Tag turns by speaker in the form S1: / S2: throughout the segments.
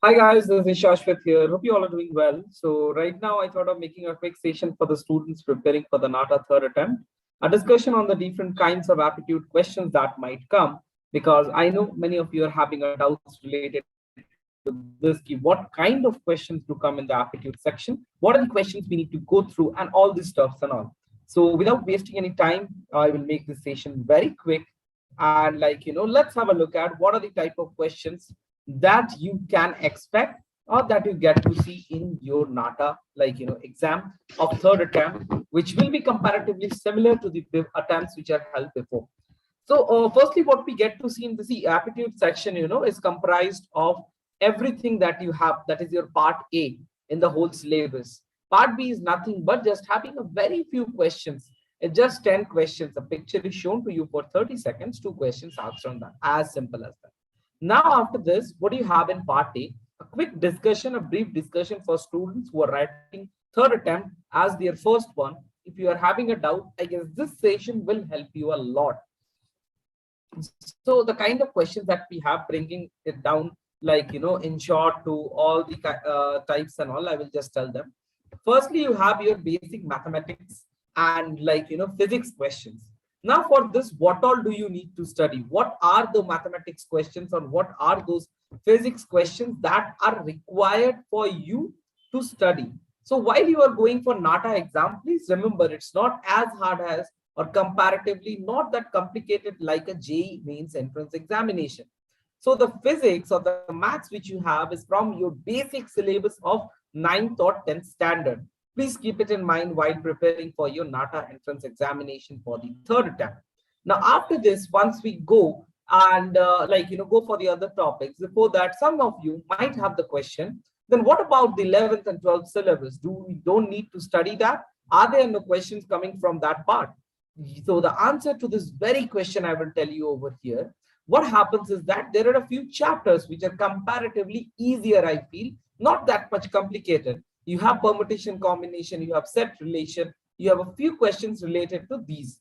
S1: Hi guys, this is Shashwat here. Hope you all are doing well. So right now I thought of making a quick session for the students preparing for the NATA third attempt, a discussion on the different kinds of aptitude questions that might come, because I know many of you are having a doubts related to this, what kind of questions do come in the aptitude section, what are the questions we need to go through and all these stuffs and all. So without wasting any time, I will make this session very quick and let's have a look at what are the type of questions that you can expect or that you get to see in your NATA exam of third attempt, which will be comparatively similar to the attempts which are held before. So firstly, what we get to see in the aptitude section, is comprised of everything that you have, that is your part A in the whole syllabus. Part B is nothing but just having a very few questions. It's just 10 questions. A picture is shown to you for 30 seconds, two questions answered on that. As simple as that. Now, after this, what do you have in part A? A quick discussion, a brief discussion for students who are writing third attempt as their first one. If you are having a doubt, I guess this session will help you a lot. So the kind of questions that we have, bringing it down in short to all the types and all, I will just tell them. Firstly, you have your basic mathematics and physics questions. Now for this, what all do you need to study? What are the mathematics questions or what are those physics questions that are required for you to study? So while you are going for NATA exam, please remember it's not as hard as, or comparatively not that complicated like a JEE mains entrance examination. So the physics or the maths which you have is from your basic syllabus of 9th or 10th standard. Please keep it in mind while preparing for your NATA entrance examination for the third attempt. Now, after this, once we go and go for the other topics, before that, some of you might have the question, then what about the 11th and 12th syllabus? Don't need to study that? Are there no questions coming from that part? So the answer to this very question I will tell you over here. What happens is that there are a few chapters which are comparatively easier, I feel, not that much complicated. You have permutation combination, you have set relation, you have a few questions related to these.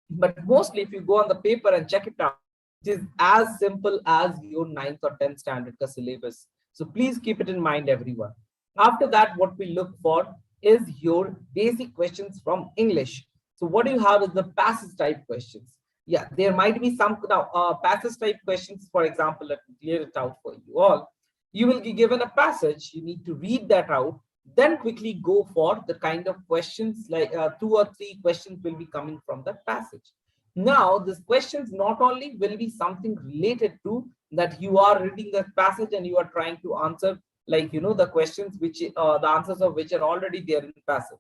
S1: But mostly if you go on the paper and check it out, it is as simple as your 9th or 10th standard ka syllabus. So please keep it in mind, everyone. After that, what we look for is your basic questions from English. So what you have is the passage type questions. Yeah, there might be some now passage type questions. For example, let me clear it out for you all. You will be given a passage. You need to read that out, then quickly go for the kind of questions like 2 or 3 questions will be coming from that passage. Now, these questions not only will be something related to that you are reading the passage and you are trying to answer the questions which the answers of which are already there in the passage.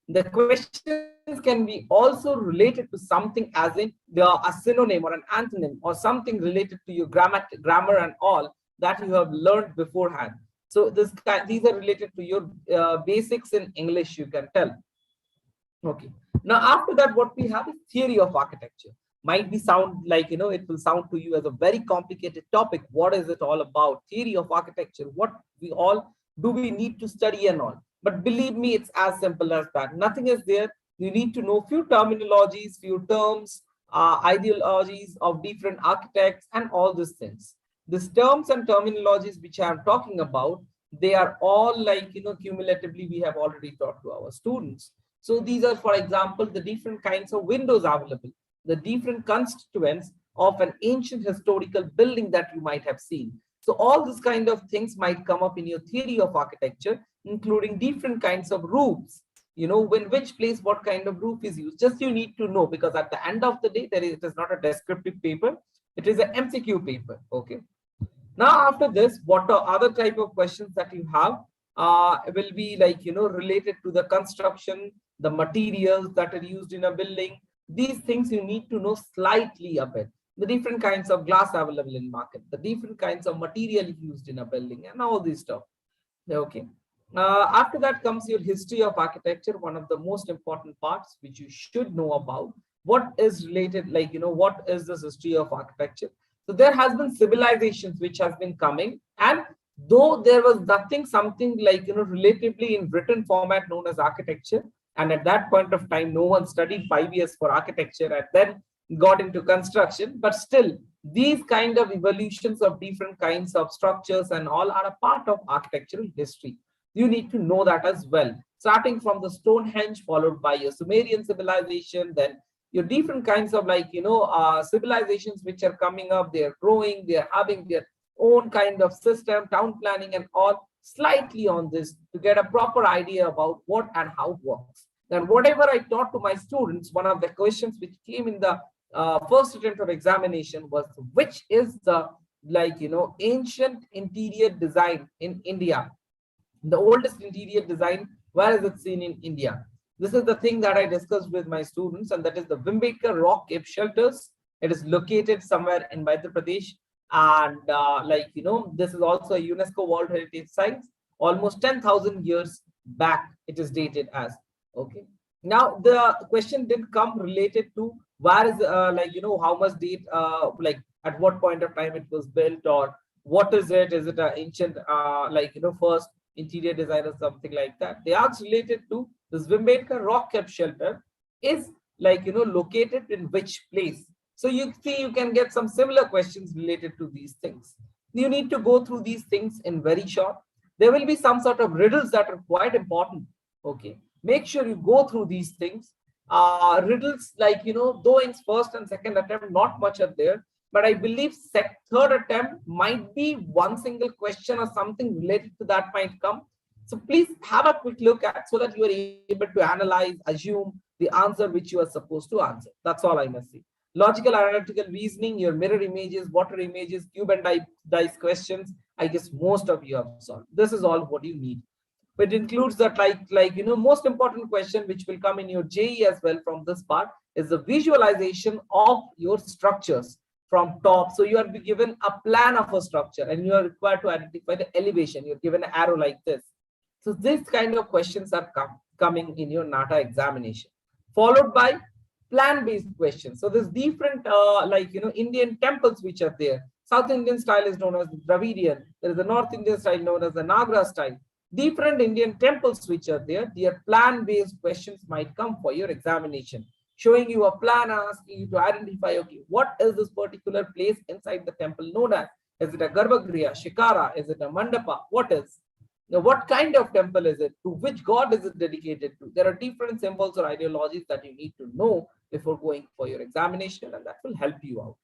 S1: The questions can be also related to something as in a synonym or an antonym or something related to your grammar and all that you have learned beforehand. So these are related to your basics in English, you can tell. Okay. Now after that, what we have is theory of architecture. Might be sound it will sound to you as a very complicated topic. What is it all about? Theory of architecture. What we all do we need to study and all? But believe me, it's as simple as that. Nothing is there. You need to know few terminologies, few terms, ideologies of different architects and all these things. These terms and terminologies which I am talking about, they are all cumulatively we have already taught to our students. So these are, for example, the different kinds of windows available, the different constituents of an ancient historical building that you might have seen. So all these kind of things might come up in your theory of architecture, including different kinds of roofs. When which place what kind of roof is used. Just you need to know, because at the end of the day, it is not a descriptive paper. It is an MCQ paper. Okay. Now, after this, what are other type of questions that you have will be related to the construction, the materials that are used in a building. These things you need to know slightly a bit. The different kinds of glass available in market, the different kinds of material used in a building and all this stuff. Okay. After that comes your history of architecture, one of the most important parts which you should know about. What is related, what is this history of architecture? So there has been civilizations which has been coming, and though there was nothing, something relatively in written format known as architecture, and at that point of time, no one studied 5 years for architecture, and then got into construction, but still these kind of evolutions of different kinds of structures and all are a part of architectural history. You need to know that as well, starting from the Stonehenge, followed by your Sumerian civilization, then your different kinds of civilizations which are coming up, they're growing, they're having their own kind of system, town planning and all, slightly on this to get a proper idea about what and how it works. Then whatever I taught to my students, one of the questions which came in the first attempt of examination was, which is the ancient interior design in India, the oldest interior design, where is it seen in India? This is the thing that I discussed with my students, and that is the Vimbedkar rock cave shelters. It is located somewhere in Madhya Pradesh, and this is also a UNESCO World Heritage Site. Almost 10,000 years back it is dated as. Okay, now the question didn't come related to where is how much date, at what point of time it was built, or what is it? Is it an ancient first interior design or something like that? They asked related to this Vimbedkar rock cave shelter is located in which place. So you see, you can get some similar questions related to these things. You need to go through these things in very short. There will be some sort of riddles that are quite important. Okay, make sure you go through these things. Riddles though in first and second attempt not much are there, but I believe third attempt might be one single question or something related to that might come. So please have a quick look at, so that you are able to analyze, assume the answer which you are supposed to answer. That's all I must say. Logical analytical reasoning, your mirror images, water images, cube and dice questions, I guess most of you have solved. This is all what you need. It includes that most important question which will come in your JE as well from this part is the visualization of your structures from top. So you are given a plan of a structure and you are required to identify the elevation. You're given an arrow like this. So this kind of questions are coming in your NATA examination, followed by plan-based questions. So there's different Indian temples which are there. South Indian style is known as the Dravidian. There is a North Indian style known as the Nagra style. Different Indian temples which are there, their plan-based questions might come for your examination, showing you a plan, asking you to identify, okay, what is this particular place inside the temple known as? Is it a Garbhagriha, Shikara? Is it a Mandapa? What is? Now, what kind of temple is it? To which god is it dedicated to? There are different symbols or ideologies that you need to know before going for your examination, and that will help you out.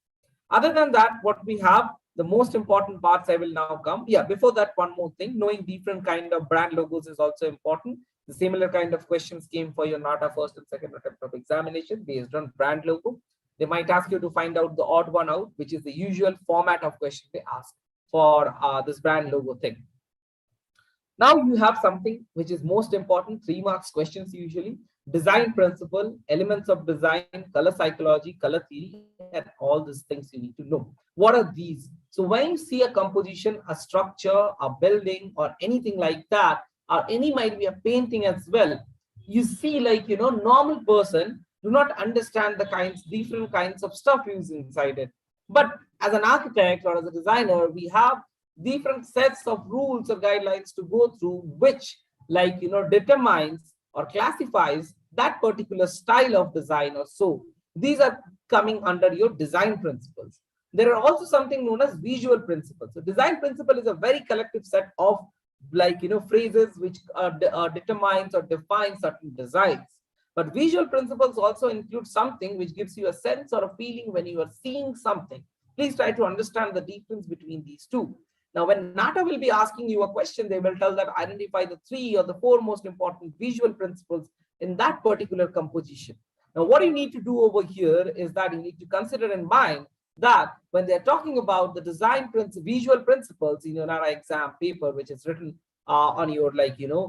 S1: Other than that, what we have, the most important parts I will now come. Yeah, before that, one more thing, knowing different kind of brand logos is also important. The similar kind of questions came for your NATA first and second attempt of examination based on brand logo. They might ask you to find out the odd one out, which is the usual format of question they ask for this brand logo thing. Now you have something which is most important, 3 marks questions usually. Design principle, elements of design, color psychology, color theory, and all these things you need to know. What are these? So when you see a composition, a structure, a building, or anything like that, or any might be a painting as well, you see normal person do not understand the different kinds of stuff used inside it. But as an architect or as a designer, we have different sets of rules or guidelines to go through, which determines or classifies that particular style of design or so. These are coming under your design principles. There are also something known as visual principles. So design principle is a very collective set of phrases which determines or defines certain designs. But visual principles also include something which gives you a sense or a feeling when you are seeing something. Please try to understand the difference between these two. Now, when NATA will be asking you a question, they will tell that identify the 3 or the 4 most important visual principles in that particular composition. Now, what you need to do over here is that you need to consider in mind that when they're talking about the design visual principles in your NATA exam paper, which is written on your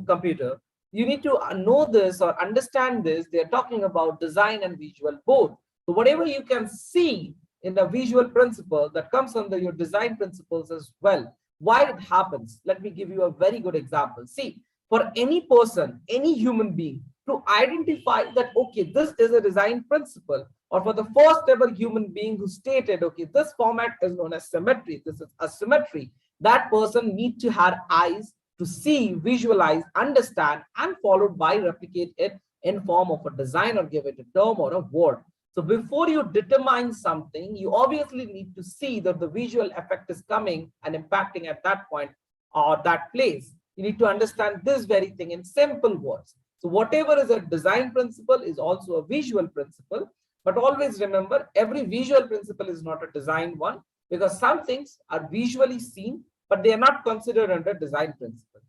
S1: computer, you need to know this or understand this. They're talking about design and visual both. So whatever you can see in the visual principle, that comes under your design principles as well. Why it happens? Let me give you a very good example. See, for any person, any human being, to identify that, okay, this is a design principle, or for the first ever human being who stated, okay, this format is known as symmetry, this is a symmetry, that person needs to have eyes to see, visualize, understand, and followed by replicate it in form of a design or give it a term or a word. So before you determine something, you obviously need to see that the visual effect is coming and impacting at that point or that place. You need to understand this very thing in simple words. So whatever is a design principle is also a visual principle. But always remember, every visual principle is not a design one, because some things are visually seen, but they are not considered under design principle.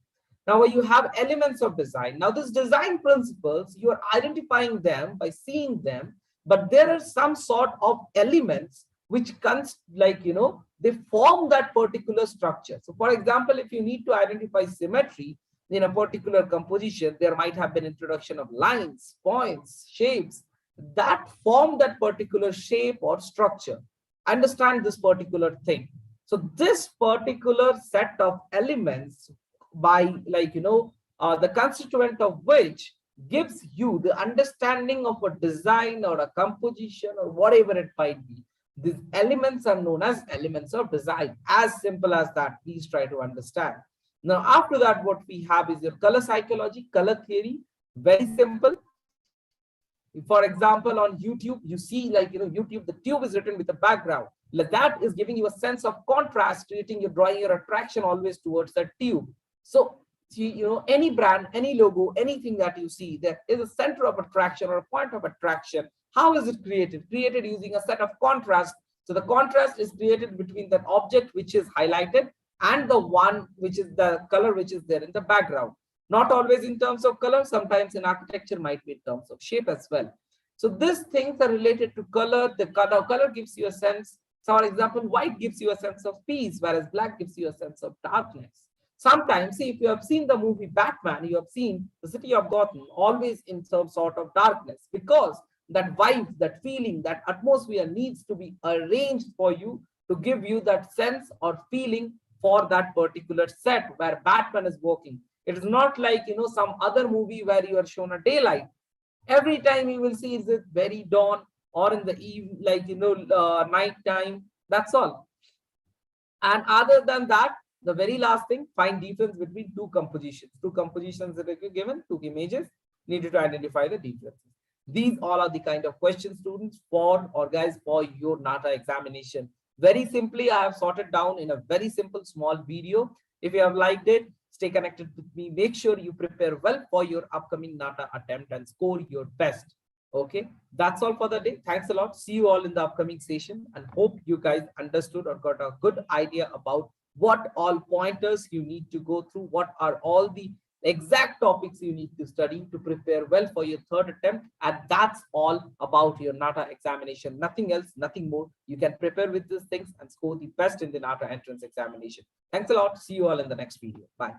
S1: Now you have elements of design. Now these design principles, you are identifying them by seeing them, but there are some sort of elements which they form that particular structure. So for example, if you need to identify symmetry in a particular composition, there might have been introduction of lines, points, shapes that form that particular shape or structure. Understand this particular thing. So this particular set of elements by the constituent of which gives you the understanding of a design or a composition or whatever it might be. These elements are known as elements of design. As simple as that. Please try to understand. Now, after that, what we have is your color psychology, color theory. Very simple. For example, on YouTube, you see YouTube, the tube is written with a background. That is giving you a sense of contrast, creating your drawing your attraction always towards that tube. So, any brand, any logo, anything that you see, there is a center of attraction or a point of attraction. How is it created? Created using a set of contrast. So the contrast is created between that object which is highlighted and the one which is the color which is there in the background. Not always in terms of color, sometimes in architecture might be in terms of shape as well. So these things are related to color. The color gives you a sense. So for example, white gives you a sense of peace, whereas black gives you a sense of darkness. Sometimes, see, if you have seen the movie Batman, you have seen the city of Gotham always in some sort of darkness, because that vibe, that feeling, that atmosphere needs to be arranged for you to give you that sense or feeling for that particular set where Batman is working. It is not like, some other movie where you are shown a daylight. Every time you will see is it very dawn or in the eve, night time. That's all. And other than that, the very last thing, find difference between two compositions. Two compositions that are given, two images, needed to identify the differences. These all are the kind of questions, students, for your NATA examination. Very simply, I have sorted down in a very simple small video. If you have liked it, stay connected with me. Make sure you prepare well for your upcoming NATA attempt and score your best. Okay, that's all for the day. Thanks a lot. See you all in the upcoming session, and hope you guys understood or got a good idea about what all pointers you need to go through, what are all the exact topics you need to study to prepare well for your third attempt. And that's all about your NATA examination. Nothing else, nothing more. You can prepare with these things and score the best in the NATA entrance examination. Thanks a lot. See you all in the next video. Bye.